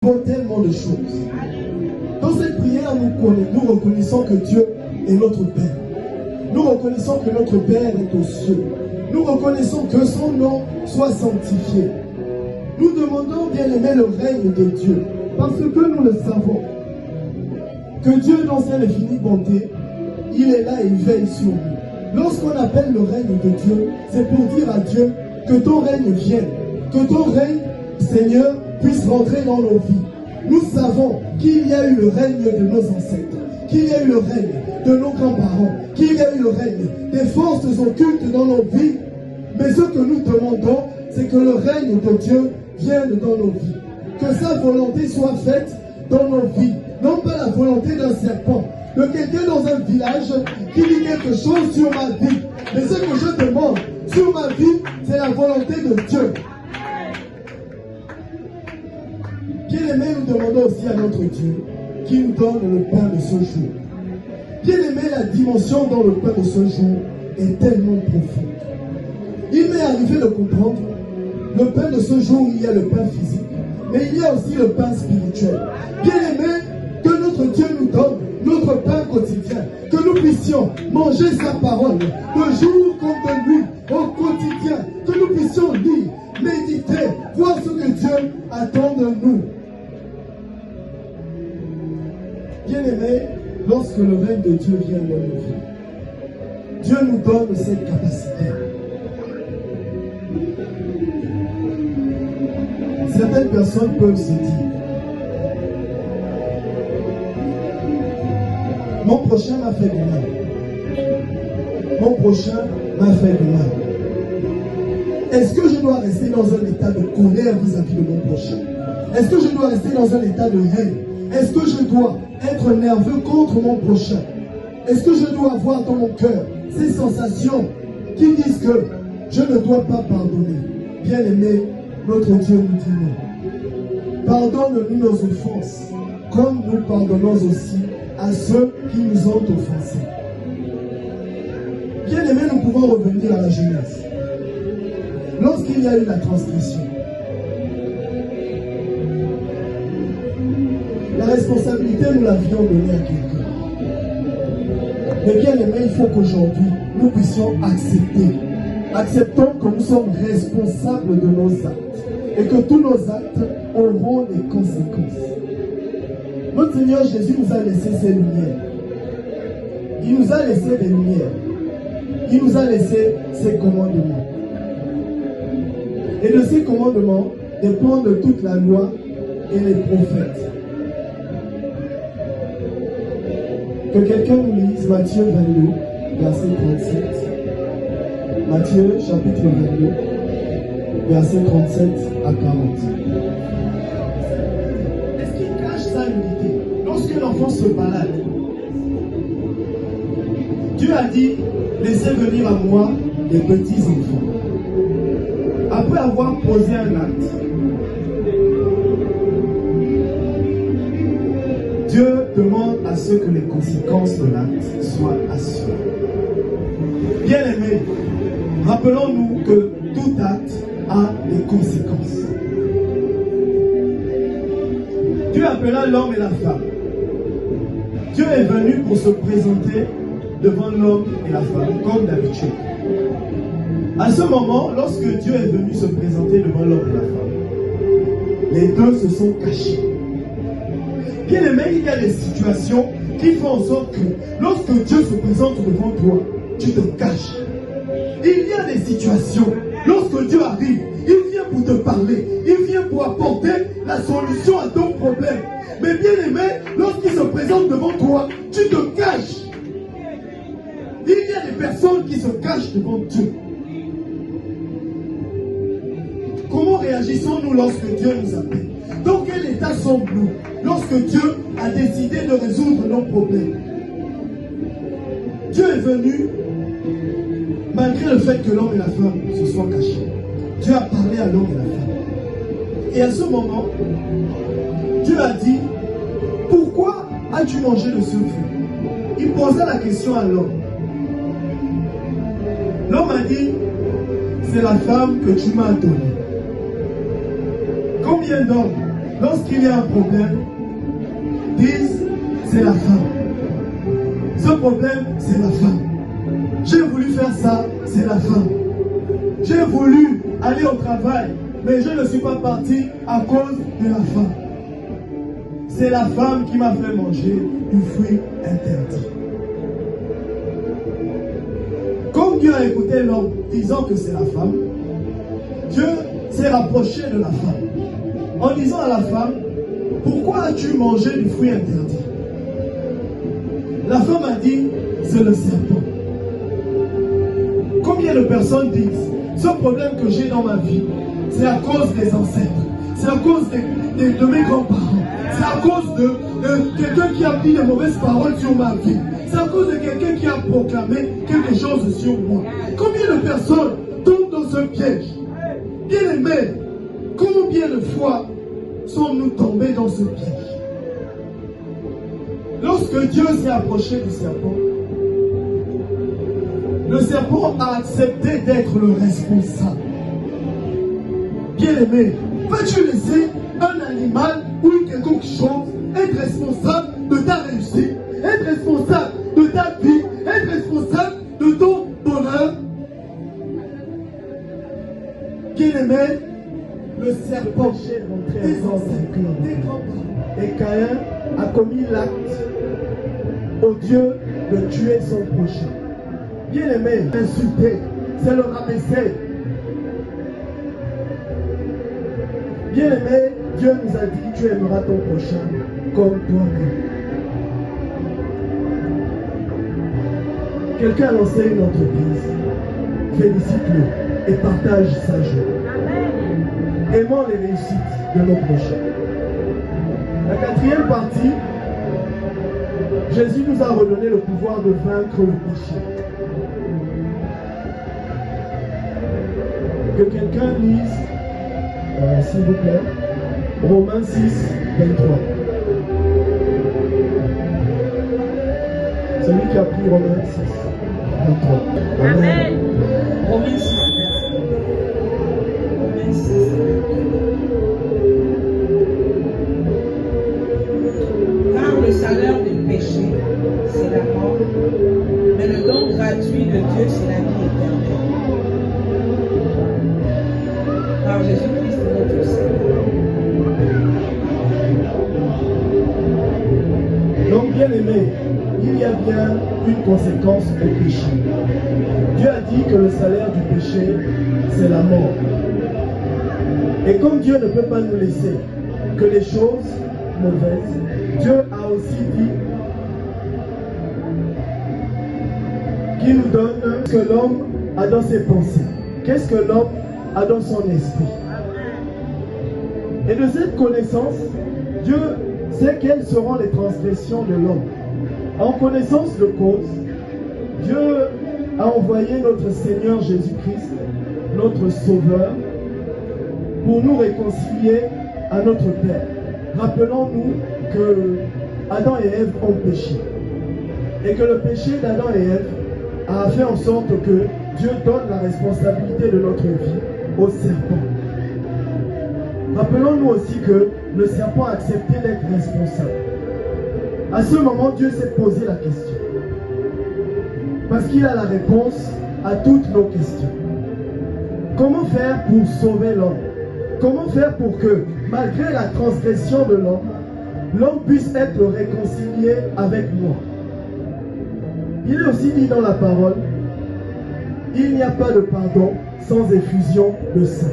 tellement de choses. Dans cette prière, nous reconnaissons que Dieu est notre Père. Nous reconnaissons que notre Père est aux cieux. Nous reconnaissons que son nom soit sanctifié. Nous demandons, bien aimé, le règne de Dieu. Parce que nous le savons. Que Dieu, dans sa infinie bonté, il est là et il veille sur nous. Lorsqu'on appelle le règne de Dieu, c'est pour dire à Dieu que ton règne vienne. Que ton règne, Seigneur, puisse rentrer dans nos vies. Nous savons qu'il y a eu le règne de nos ancêtres, qu'il y a eu le règne de nos grands-parents, qu'il y a eu le règne des forces occultes dans nos vies. Mais ce que nous demandons, c'est que le règne de Dieu vienne dans nos vies. Que sa volonté soit faite dans nos vies. Non pas la volonté d'un serpent, de quelqu'un dans un village qui dit quelque chose sur ma vie. Mais ce que je demande sur ma vie, c'est la volonté de Dieu. Bien-aimé, nous demandons aussi à notre Dieu qui nous donne le pain de ce jour. Bien-aimé, la dimension dans le pain de ce jour est tellement profonde. Il m'est arrivé de comprendre, le pain de ce jour, il y a le pain physique, mais il y a aussi le pain spirituel. Bien-aimé, que notre Dieu nous donne notre pain quotidien, que nous puissions manger sa parole de jour comme de nuit, au quotidien, que nous puissions lire, méditer, voir ce que Dieu attend de nous. Bien-aimé, lorsque le règne de Dieu vient dans nos vies, Dieu nous donne cette capacité. Certaines personnes peuvent se dire, mon prochain m'a fait du mal. Mon prochain m'a fait du mal. Est-ce que je dois rester dans un état de colère vis-à-vis de mon prochain? Est-ce que je dois rester dans un état de haine? Est-ce que je dois être nerveux contre mon prochain? Est-ce que je dois avoir dans mon cœur ces sensations qui disent que je ne dois pas pardonner? Bien aimé, notre Dieu nous dit non. Pardonne-nous nos offenses, comme nous pardonnons aussi à ceux qui nous ont offensés. Bien aimé, nous pouvons revenir à la jeunesse. Lorsqu'il y a eu la transgression, la responsabilité, nous l'avions donnée à quelqu'un. Mais bien aimé, il faut qu'aujourd'hui, nous puissions accepter. Acceptons que nous sommes responsables de nos actes et que tous nos actes auront des conséquences. Notre Seigneur Jésus nous a laissé ses lumières. Il nous a laissé des lumières. Il nous a laissé ses commandements. Et de ces commandements dépendent toute la loi et les prophètes. Que quelqu'un nous lise Matthieu 22, verset 37. Matthieu chapitre 22, verset 37 à 40. Est-ce qu'il cache sa nudité? Lorsque l'enfant se balade, Dieu a dit, laissez venir à moi les petits enfants. Après avoir posé un acte, Dieu demande à ce que les conséquences de l'acte soient assurées. Bien-aimés, rappelons-nous que tout acte a des conséquences. Dieu appela l'homme et la femme. Dieu est venu pour se présenter devant l'homme et la femme, comme d'habitude. À ce moment, lorsque Dieu est venu se présenter devant l'homme et la femme, les deux se sont cachés. Bien aimé, il y a des situations qui font en sorte que lorsque Dieu se présente devant toi, tu te caches. Il y a des situations, lorsque Dieu arrive, il vient pour te parler, il vient pour apporter la solution à ton problème. Mais bien aimé, lorsqu'il se présente devant toi, tu te caches. Il y a des personnes qui se cachent devant Dieu. Comment réagissons-nous lorsque Dieu nous appelle? Dans quel état sommes-nous lorsque Dieu a décidé de résoudre nos problèmes? Dieu est venu, malgré le fait que l'homme et la femme se soient cachés. Dieu a parlé à l'homme et la femme. Et à ce moment, Dieu a dit, pourquoi as-tu mangé de ce fruit? Il posa la question à l'homme. L'homme a dit, c'est la femme que tu m'as donnée. Combien d'hommes lorsqu'il y a un problème, disent c'est la femme. Ce problème, c'est la femme. J'ai voulu faire ça, c'est la femme. J'ai voulu aller au travail, mais je ne suis pas parti à cause de la femme. C'est la femme qui m'a fait manger du fruit interdit. Comme Dieu a écouté l'homme disant que c'est la femme, Dieu s'est rapproché de la femme en disant à la femme, pourquoi as-tu mangé du fruit interdit? La femme a dit, c'est le serpent. Combien de personnes disent, ce problème que j'ai dans ma vie, c'est à cause des ancêtres, c'est à cause de mes grands-parents, c'est à cause de quelqu'un qui a dit de mauvaises paroles sur ma vie, c'est à cause de quelqu'un qui a proclamé quelque chose sur moi. Combien de personnes tombent dans ce piège? Bien aimés, combien de fois sommes-nous tombés dans ce piège? Lorsque Dieu s'est approché du serpent, le serpent a accepté d'être le responsable. Bien aimé, vas-tu laisser un animal ou quelque chose être responsable de ta réussite, être responsable de ta vie, être responsable de ton bonheur? Bien aimé, le serpent est rentré dans ses grands-parents. Et Caïn a commis l'acte au Dieu de tuer son prochain. Bien aimé, insulter, c'est le rabaisser. Bien aimé, Dieu nous a dit, tu aimeras ton prochain comme toi-même. Quelqu'un a lancé une entreprise. Félicite-le et partage sa joie. Aimons les réussites de nos prochains. La quatrième partie, Jésus nous a redonné le pouvoir de vaincre le péché. Que quelqu'un lise, s'il vous plaît, Romains 6, 23. Celui qui a pris Romains 6, 23. Amen. Romains 6, Romains 6, 23. Car le salaire du péché, c'est la mort, mais le don gratuit de Dieu, c'est la vie éternelle. Par Jésus-Christ notre Seigneur. Donc, bien aimé, il y a bien une conséquence au péché. Dieu a dit que le salaire du péché, c'est la mort. Et comme Dieu ne peut pas nous laisser que les choses mauvaises, Dieu a aussi dit qu'il nous donne ce que l'homme a dans ses pensées. Qu'est-ce que l'homme a dans son esprit? Et de cette connaissance, Dieu sait quelles seront les transgressions de l'homme. En connaissance de cause, Dieu a envoyé notre Seigneur Jésus-Christ, notre Sauveur, pour nous réconcilier à notre Père. Rappelons-nous que Adam et Ève ont péché. Et que le péché d'Adam et Ève a fait en sorte que Dieu donne la responsabilité de notre vie au serpent. Rappelons-nous aussi que le serpent a accepté d'être responsable. À ce moment, Dieu s'est posé la question. Parce qu'il a la réponse à toutes nos questions. Comment faire pour sauver l'homme? Comment faire pour que, malgré la transgression de l'homme puisse être réconcilié avec moi? Il est aussi dit dans la parole, il n'y a pas de pardon sans effusion de sang.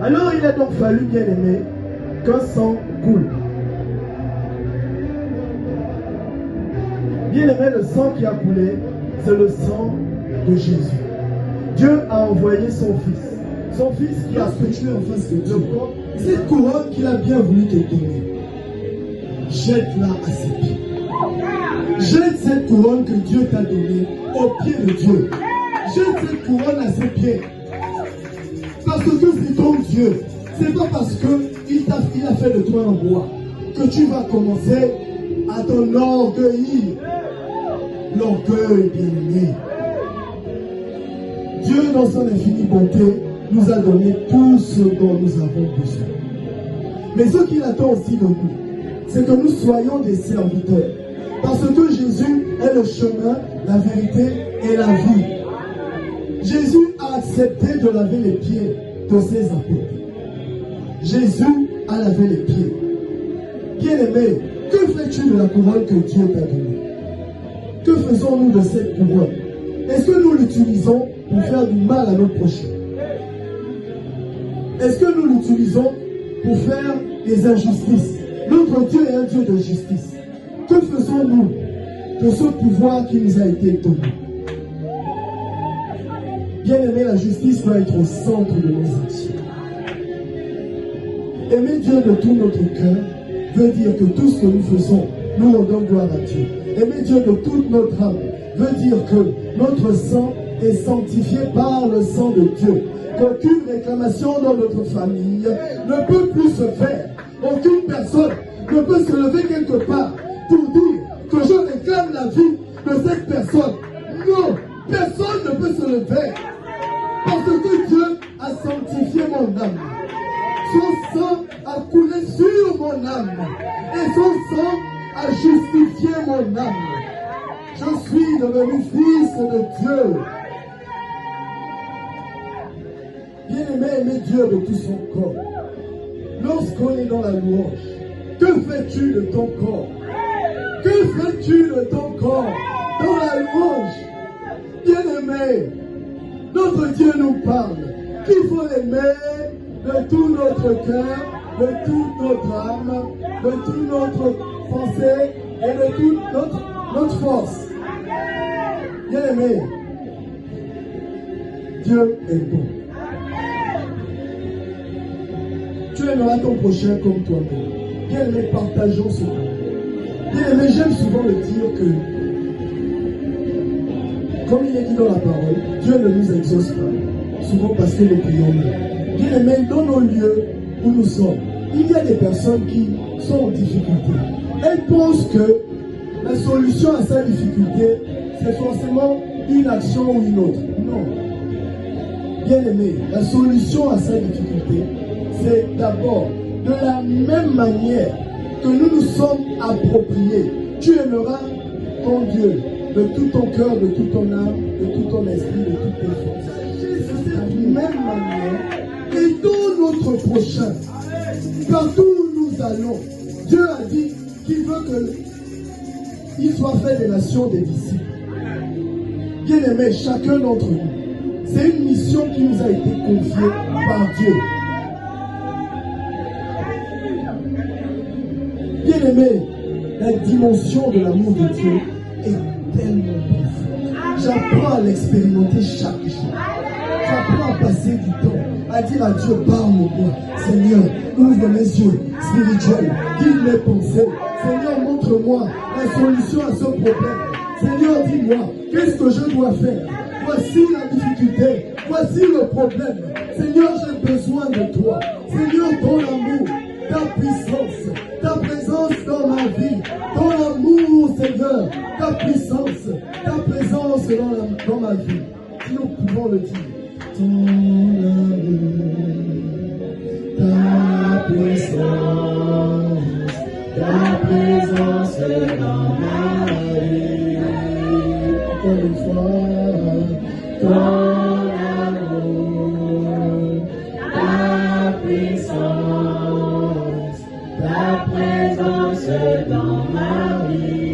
Alors il a donc fallu, bien aimé, qu'un sang coule. Bien aimé, le sang qui a coulé, c'est le sang de Jésus. Dieu a envoyé son Fils. Son Fils qui a péché en face de Dieu. Cette couronne qu'il a bien voulu te donner, jette-la à ses pieds. Jette cette couronne que Dieu t'a donnée aux pieds de Dieu. Jette cette couronne à ses pieds. Parce que c'est ton Dieu. C'est pas parce qu'il a fait de toi un roi que tu vas commencer à t'enorgueillir. L'orgueil, bien-aimé. Dieu, dans son infinie bonté, nous a donné tout ce dont nous avons besoin. Mais ce qu'il attend aussi de nous, c'est que nous soyons des serviteurs. Parce que Jésus est le chemin, la vérité et la vie. Jésus a accepté de laver les pieds de ses apôtres. Jésus a lavé les pieds. Bien-aimé, que fais-tu de la couronne que Dieu t'a donnée? Que faisons-nous de cette couronne? Est-ce que nous l'utilisons pour faire du mal à nos prochains? Est-ce que nous l'utilisons pour faire des injustices? Notre Dieu est un Dieu de justice. Que faisons-nous de ce pouvoir qui nous a été donné? Bien-aimé, la justice doit être au centre de nos actions. Aimer Dieu de tout notre cœur veut dire que tout ce que nous faisons, nous rendons gloire à Dieu. Aimer Dieu de toute notre âme veut dire que notre sang est sanctifié par le sang de Dieu. Qu'aucune réclamation dans notre famille ne peut plus se faire. Aucune personne ne peut se lever quelque part pour dire que je réclame la vie de cette personne. Non, personne ne peut se lever. Parce que Dieu a sanctifié mon âme. Son sang a coulé sur mon âme. Et son sang a justifié mon âme. Je suis devenu fils de Dieu. Bien-aimé, aimer Dieu de tout son corps. Lorsqu'on est dans la louange, que fais-tu de ton corps? Que fais-tu de ton corps dans la louange? Bien-aimé, notre Dieu nous parle qu'il faut l'aimer de tout notre cœur, de toute notre âme, de toute notre pensée et de toute notre force. Bien-aimé, Dieu est bon. Tu aimeras ton prochain comme toi-même. Bien-aimé, partageons ce temps. Bien-aimé, j'aime souvent le dire que, comme il est dit dans la parole, Dieu ne nous exauce pas, souvent parce que nous prions mieux. Bien-aimé, dans nos lieux où nous sommes, il y a des personnes qui sont en difficulté. Elles pensent que la solution à sa difficulté, c'est forcément une action ou une autre. Non. Bien-aimé, la solution à sa difficulté, c'est d'abord, de la même manière que nous nous sommes appropriés, tu aimeras ton Dieu de tout ton cœur, de toute ton âme, de tout ton esprit, de toutes tes forces. De la même manière, aidons notre prochain. Partout où nous allons, Dieu a dit qu'il veut qu'il soit fait des nations des disciples. Bien-aimés, chacun d'entre nous, c'est une mission qui nous a été confiée par Dieu. Bien-aimé, la dimension de l'amour de Dieu est tellement profonde. J'apprends à l'expérimenter chaque jour. J'apprends à passer du temps, à dire à Dieu, parle-moi. Seigneur, ouvre mes yeux spirituels, guide mes pensées. Seigneur, montre-moi la solution à ce problème. Seigneur, dis-moi, qu'est-ce que je dois faire? Voici la difficulté, voici le problème. Seigneur, j'ai besoin de toi. Seigneur, ton amour, ta puissance, ta présence dans ma vie, ton amour, Seigneur, ta puissance, ta présence dans ma vie. Si nous pouvons le dire. Ton amour, ta puissance dans ma vie. Encore une fois, ton amour, ta puissance, ta présence dans ma vie.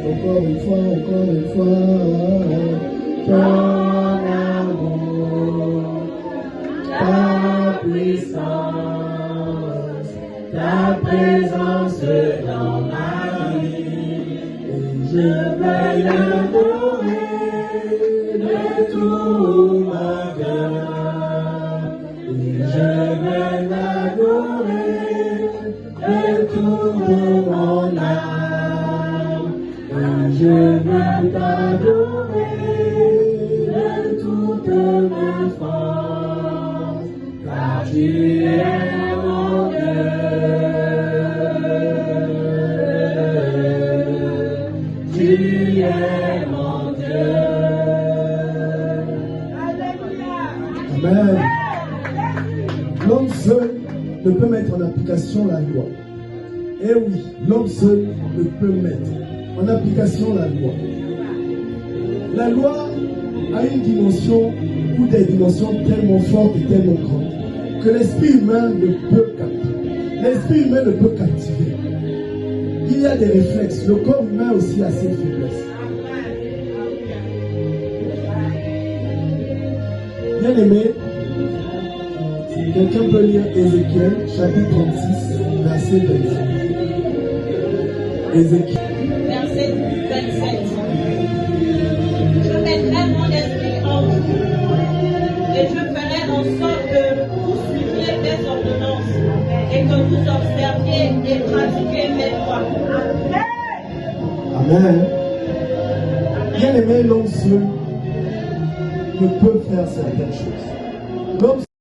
Encore une fois, ton amour, ta puissance, ta présence dans ma vie. Et je vais l'adorer de tout mon cœur. Et je vais l'adorer de tout mon âme. Et je veux t'adorer de toutes mes forces, car tu es mon Dieu. Tu es mon Dieu. Amen. L'homme seul ne peut mettre en application Eh oui, l'homme seul ne peut mettre en application la loi. La loi a une dimension ou des dimensions tellement fortes et tellement grandes que l'esprit humain ne peut capter. L'esprit humain ne peut captiver. Il y a des réflexes. Le corps humain aussi a ses faiblesses. Bien aimé, quelqu'un peut lire Ézéchiel, chapitre 36, verset 27. Ézéchiel. Verset 27. Je mettrai mon esprit en vous et je ferai en sorte que vous suiviez mes ordonnances et que vous observiez et pratiquiez mes lois. Amen. Amen. Bien aimé, l'homme seul ne peut faire certaines choses. L'homme